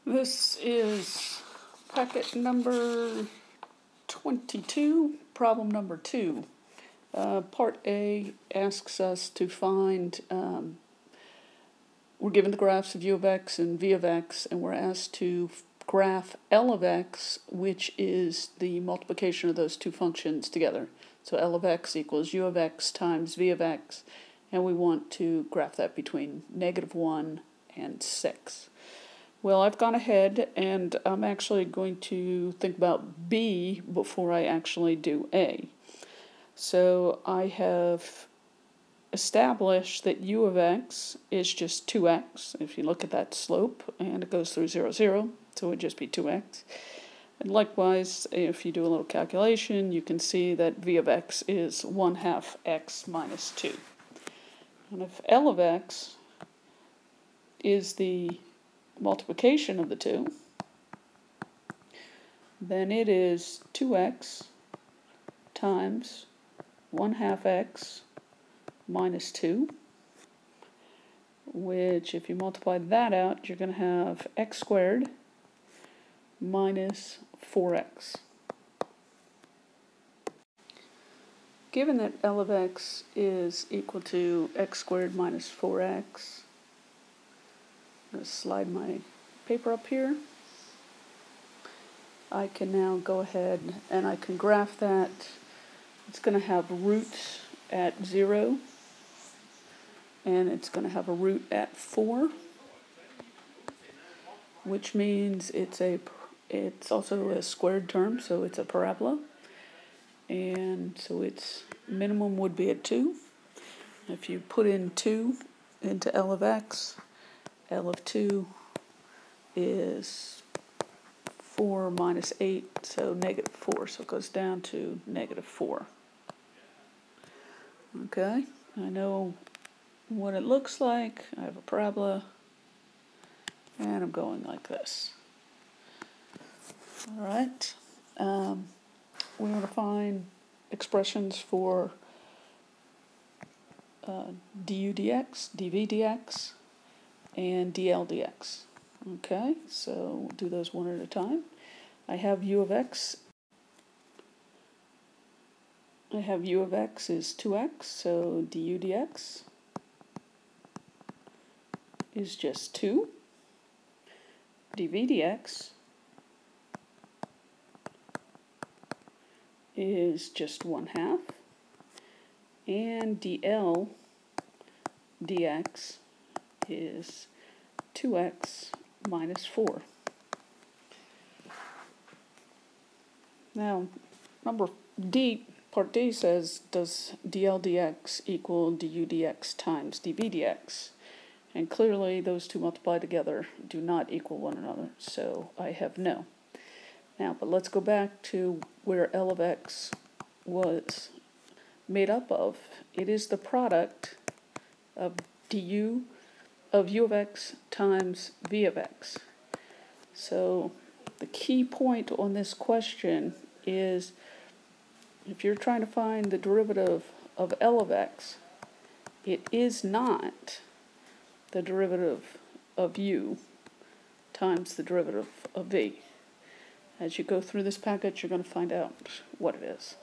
This is packet number 22, problem number 2. Part A asks us to find, we're given the graphs of u of x and v of x, and we're asked to graph L of x, which is the multiplication of those two functions together. So L of x equals u of x times v of x, and we want to graph that between -1 and 6. Well, I've gone ahead and I'm actually going to think about B before I actually do A. So I have established that u of x is just 2x. If you look at that slope, and it goes through 0, 0, so it would just be 2x. And likewise, if you do a little calculation, you can see that v of x is 1/2 x minus 2. And if L of x is the multiplication of the two, then it is 2x times 1/2 x minus 2, which if you multiply that out, you're going to have x squared minus 4x. Given that L of x is equal to x squared minus 4x, I'm going to slide my paper up here. I can now go ahead and I can graph that. It's going to have roots at 0, and it's going to have a root at 4, which means it's also a squared term, so it's a parabola, and so its minimum would be at 2. If you put in 2 into L of x, L of 2 is 4 minus 8, so -4, so it goes down to -4. Okay, I know what it looks like. I have a parabola, and I'm going like this. All right, we want to find expressions for du dx, dv dx, and dl dx. Okay, so we'll do those one at a time. I have u of x. I have u of x is 2x, so du dx is just 2. dv dx is just 1/2. And dl dx is 2x minus 4. Now, number D, part D says, does dl dx equal du dx times dv dx? And clearly those two multiplied together do not equal one another, so I have no. Now, but let's go back to where L of x was made up of. It is the product of du of u of x times v of x. So the key point on this question is, if you're trying to find the derivative of L of x, it is not the derivative of u times the derivative of v. As you go through this package, you're going to find out what it is.